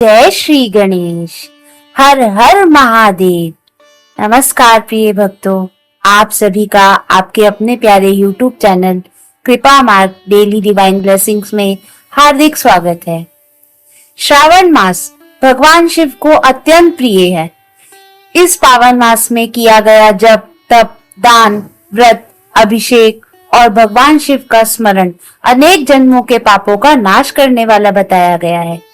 जय श्री गणेश। हर हर महादेव। नमस्कार प्रिय भक्तों, आप सभी का आपके अपने प्यारे YouTube चैनल कृपा मार्ग डेली डिवाइन ब्लेसिंग्स में हार्दिक स्वागत है। श्रावण मास भगवान शिव को अत्यंत प्रिय है। इस पावन मास में किया गया जप, तप, दान, व्रत, अभिषेक और भगवान शिव का स्मरण अनेक जन्मों के पापों का नाश करने वाला बताया गया है।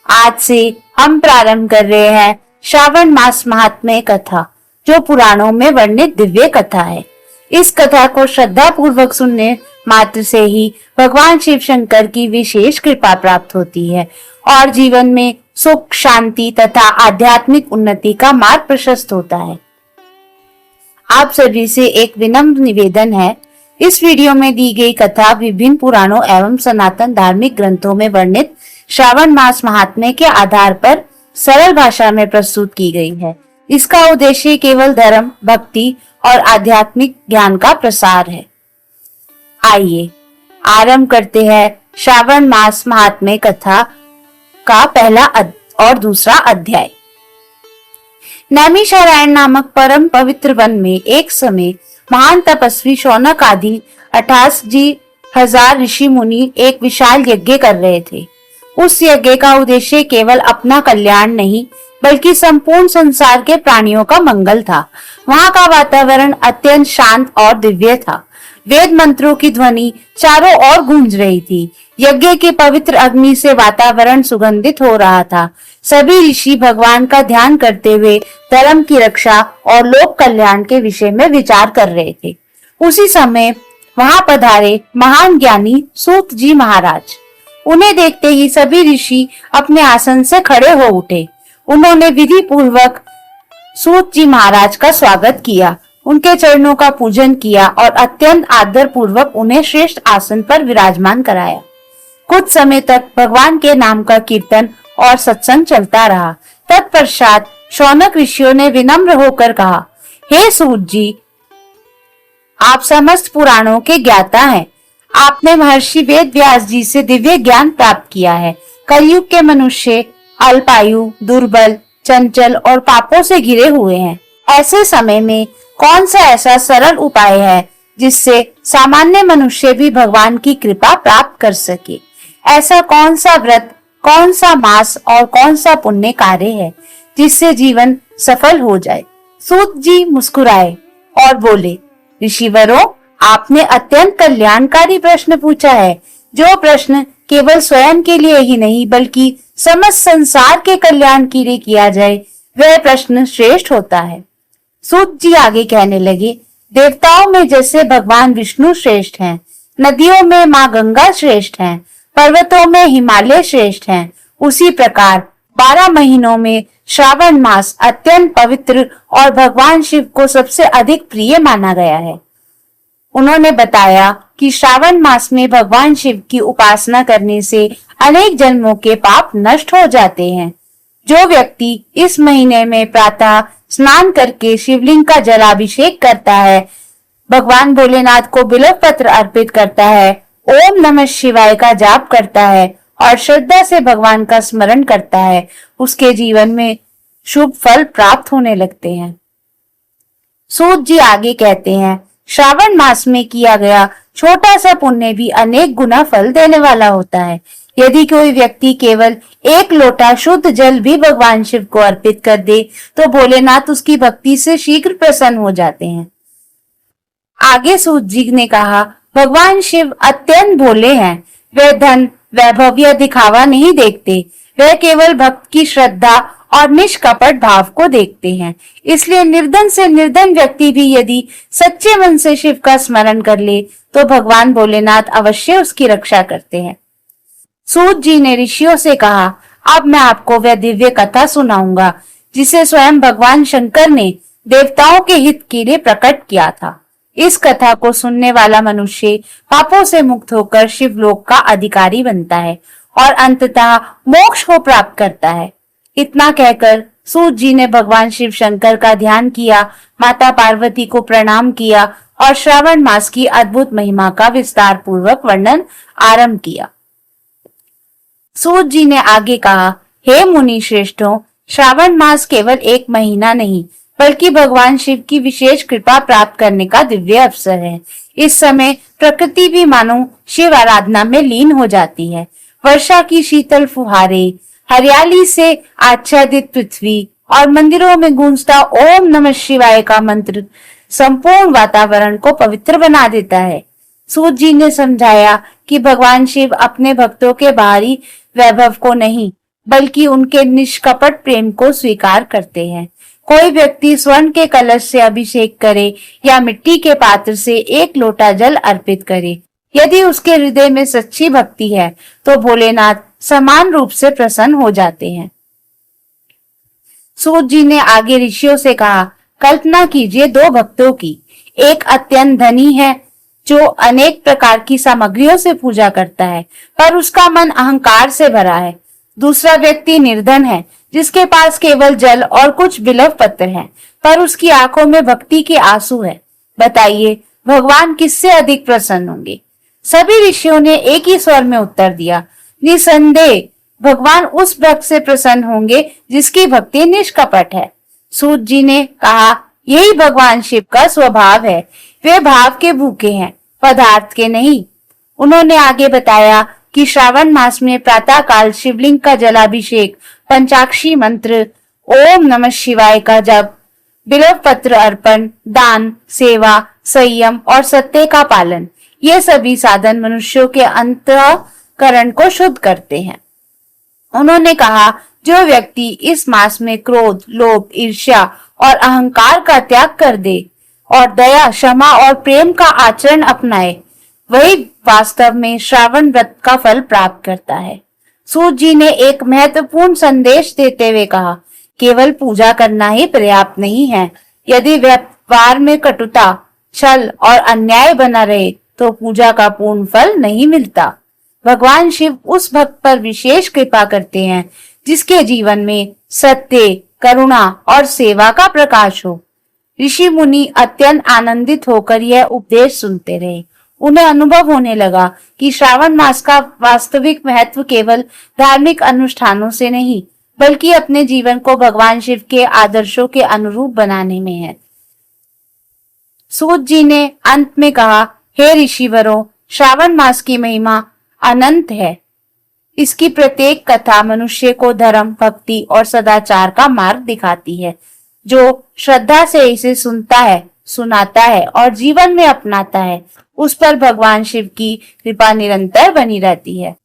आज से हम प्रारंभ कर रहे हैं श्रावण मास महात्म्य कथा, जो पुराणों में वर्णित दिव्य कथा है। इस कथा को श्रद्धा पूर्वक सुनने मात्र से ही भगवान शिव शंकर की विशेष कृपा प्राप्त होती है और जीवन में सुख, शांति तथा आध्यात्मिक उन्नति का मार्ग प्रशस्त होता है। आप सभी से एक विनम्र निवेदन है, इस वीडियो में दी गई कथा विभिन्न पुराणों एवं सनातन धार्मिक ग्रंथों में वर्णित श्रावण मास महात्म्य के आधार पर सरल भाषा में प्रस्तुत की गई है। इसका उद्देश्य केवल धर्म, भक्ति और आध्यात्मिक ज्ञान का प्रसार है। आइए आरंभ करते हैं श्रावण मास महात्म्य कथा का पहला और दूसरा अध्याय। नैमिषारण्य नामक परम पवित्र वन में एक समय महान तपस्वी शौनक आदि 88,000 ऋषि मुनि एक विशाल यज्ञ कर रहे थे। उस यज्ञ का उद्देश्य केवल अपना कल्याण नहीं बल्कि संपूर्ण संसार के प्राणियों का मंगल था। वहां का वातावरण अत्यंत शांत और दिव्य था। वेद मंत्रों की ध्वनि चारों ओर गूंज रही थी। यज्ञ की पवित्र अग्नि से वातावरण सुगंधित हो रहा था। सभी ऋषि भगवान का ध्यान करते हुए धर्म की रक्षा और लोक कल्याण के विषय में विचार कर रहे थे। उसी समय वहां पधारे महान ज्ञानी सूत जी महाराज। उन्हें देखते ही सभी ऋषि अपने आसन से खड़े हो उठे। उन्होंने विधि पूर्वक सूत जी महाराज का स्वागत किया, उनके चरणों का पूजन किया और अत्यंत आदर पूर्वक उन्हें श्रेष्ठ आसन पर विराजमान कराया। कुछ समय तक भगवान के नाम का कीर्तन और सत्संग चलता रहा। तत्पश्चात शौनक ऋषियों ने विनम्र होकर कहा, हे सूत जी, आप समस्त पुराणों के ज्ञाता हैं। आपने महर्षि वेद व्यास जी से दिव्य ज्ञान प्राप्त किया है। कलयुग के मनुष्य अल्पायु, दुर्बल, चंचल और पापों से घिरे हुए हैं। ऐसे समय में कौन सा ऐसा सरल उपाय है जिससे सामान्य मनुष्य भी भगवान की कृपा प्राप्त कर सके? ऐसा कौन सा व्रत, कौन सा मास और कौन सा पुण्य कार्य है जिससे जीवन सफल हो जाए? सूत जी मुस्कुराए और बोले, ऋषिवरों, आपने अत्यंत कल्याणकारी प्रश्न पूछा है। जो प्रश्न केवल स्वयं के लिए ही नहीं बल्कि समस्त संसार के कल्याण के लिए किया जाए, वह प्रश्न श्रेष्ठ होता है। सूत जी आगे कहने लगे, देवताओं में जैसे भगवान विष्णु श्रेष्ठ हैं, नदियों में माँ गंगा श्रेष्ठ हैं, पर्वतों में हिमालय श्रेष्ठ हैं, उसी प्रकार 12 महीनों में श्रावण मास अत्यंत पवित्र और भगवान शिव को सबसे अधिक प्रिय माना गया है। उन्होंने बताया कि श्रावण मास में भगवान शिव की उपासना करने से अनेक जन्मों के पाप नष्ट हो जाते हैं। जो व्यक्ति इस महीने में प्रातः स्नान करके शिवलिंग का जलाभिषेक करता है, भगवान भोलेनाथ को बिल्व पत्र अर्पित करता है, ओम नमः शिवाय का जाप करता है और श्रद्धा से भगवान का स्मरण करता है, उसके जीवन में शुभ फल प्राप्त होने लगते हैं। सूत जी आगे कहते हैं, श्रावण मास में किया गया छोटा सा पुण्य भी अनेक गुना फल देने वाला होता है। यदि कोई व्यक्ति केवल 1 लोटा शुद्ध जल भी भगवान शिव को अर्पित कर दे तो भोलेनाथ उसकी भक्ति से शीघ्र प्रसन्न हो जाते हैं। आगे सूत जी ने कहा, भगवान शिव अत्यंत भोले हैं। वे धन, वैभव या दिखावा नहीं देखते। वे केवल भक्त की श्रद्धा और निष्कपट भाव को देखते हैं। इसलिए निर्धन से निर्धन व्यक्ति भी यदि सच्चे मन से शिव का स्मरण कर ले तो भगवान भोलेनाथ अवश्य उसकी रक्षा करते हैं। सूत जी ने ऋषियों से कहा, अब मैं आपको वह दिव्य कथा सुनाऊंगा जिसे स्वयं भगवान शंकर ने देवताओं के हित के लिए प्रकट किया था। इस कथा को सुनने वाला मनुष्य पापों से मुक्त होकर शिवलोक का अधिकारी बनता है और अंततः मोक्ष को प्राप्त करता है। इतना कहकर सूत जी ने भगवान शिव शंकर का ध्यान किया, माता पार्वती को प्रणाम किया और श्रावण मास की अद्भुत महिमा का विस्तार पूर्वक वर्णन आरंभ किया। सूत जी ने आगे कहा, हे मुनि श्रेष्ठों, श्रावण मास केवल एक महीना नहीं बल्कि भगवान शिव की विशेष कृपा प्राप्त करने का दिव्य अवसर है। इस समय प्रकृति भी मानो शिव आराधना में लीन हो जाती है। वर्षा की शीतल फुहारे, हरियाली से आच्छादित पृथ्वी और मंदिरों में गूंजता ओम नमः शिवाय का मंत्र संपूर्ण वातावरण को पवित्र बना देता है। सूत जी ने समझाया कि भगवान शिव अपने भक्तों के बाहरी वैभव को नहीं बल्कि उनके निष्कपट प्रेम को स्वीकार करते हैं। कोई व्यक्ति स्वर्ण के कलश से अभिषेक करे या मिट्टी के पात्र से एक लोटा जल अर्पित करे, यदि उसके हृदय में सच्ची भक्ति है तो भोलेनाथ समान रूप से प्रसन्न हो जाते हैं। सूत जी ने आगे ऋषियों से कहा, कल्पना कीजिए दो भक्तों की। एक अत्यंत धनी है जो अनेक प्रकार की सामग्रियों से पूजा करता है पर उसका मन अहंकार से भरा है। दूसरा व्यक्ति निर्धन है जिसके पास केवल जल और कुछ बिल्व पत्र हैं पर उसकी आंखों में भक्ति के आंसू है। बताइए भगवान किससे अधिक प्रसन्न होंगे? सभी ऋषियों ने एक ही स्वर में उत्तर दिया, निसंदेह भगवान उस भक्त से प्रसन्न होंगे जिसकी भक्ति निष्कपट है। सूत जी ने कहा, यही भगवान शिव का स्वभाव है। वे भाव के भूखे हैं, पदार्थ के नहीं। उन्होंने आगे बताया कि श्रावण मास में प्रातः काल शिवलिंग का जलाभिषेक, पंचाक्षरी मंत्र, ओम नमः शिवाय का जप, बिल्व पत्र अर्पण, दान, सेवा, संयम और सत्य का पालन, ये सभी साधन मनुष्यों के अंतःकरण को शुद्ध करते हैं। उन्होंने कहा, जो व्यक्ति इस मास में क्रोध, लोभ, ईर्ष्या और अहंकार का त्याग कर दे और दया, क्षमा और प्रेम का आचरण अपनाए, वही वास्तव में श्रावण व्रत का फल प्राप्त करता है। सूत जी ने एक महत्वपूर्ण संदेश देते हुए कहा, केवल पूजा करना ही पर्याप्त नहीं है। यदि व्यवहार में कटुता, छल और अन्याय बना रहे तो पूजा का पूर्ण फल नहीं मिलता। भगवान शिव उस भक्त पर विशेष कृपा करते हैं जिसके जीवन में सत्य, करुणा और सेवा का प्रकाश हो। ऋषि मुनि अत्यंत आनंदित होकर यह उपदेश सुनते रहे। उन्हें अनुभव होने लगा कि श्रावण मास का वास्तविक महत्व केवल धार्मिक अनुष्ठानों से नहीं बल्कि अपने जीवन को भगवान शिव के आदर्शों के अनुरूप बनाने में है। सूत जी ने अंत में कहा, हे ऋषिवरों, श्रावण मास की महिमा अनंत है। इसकी प्रत्येक कथा मनुष्य को धर्म, भक्ति और सदाचार का मार्ग दिखाती है। जो श्रद्धा से इसे सुनता है, सुनाता है और जीवन में अपनाता है, उस पर भगवान शिव की कृपा निरंतर बनी रहती है।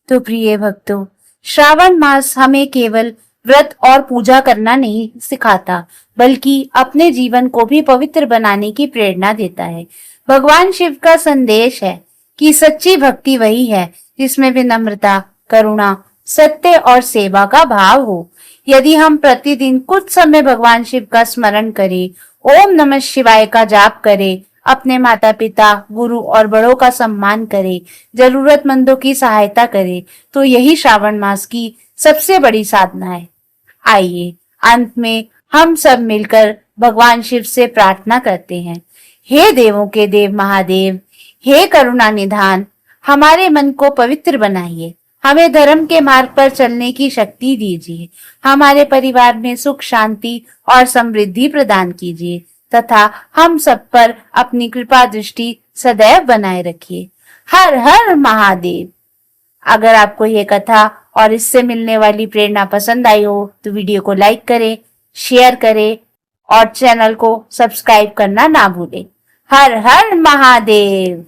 तो प्रिय भक्तों, श्रावण मास हमें केवल व्रत और पूजा करना नहीं सिखाता बल्कि अपने जीवन को भी पवित्र बनाने की प्रेरणा देता है। भगवान शिव का संदेश है कि सच्ची भक्ति वही है जिसमें विनम्रता, करुणा, सत्य और सेवा का भाव हो। यदि हम प्रतिदिन कुछ समय भगवान शिव का स्मरण करें, ओम नमः शिवाय का जाप करें, अपने माता पिता, गुरु और बड़ों का सम्मान करें, जरूरतमंदों की सहायता करें, तो यही श्रावण मास की सबसे बड़ी साधना है। आइए अंत में हम सब मिलकर भगवान शिव से प्रार्थना करते हैं। हे देवों के देव महादेव, हे करुणा निधान, हमारे मन को पवित्र बनाइए, हमें धर्म के मार्ग पर चलने की शक्ति दीजिए, हमारे परिवार में सुख, शांति और समृद्धि प्रदान कीजिए तथा हम सब पर अपनी कृपा दृष्टि सदैव बनाए रखिए। हर हर महादेव। अगर आपको ये कथा और इससे मिलने वाली प्रेरणा पसंद आई हो तो वीडियो को लाइक करें, शेयर करें और चैनल को सब्सक्राइब करना ना भूलें। हर हर महादेव।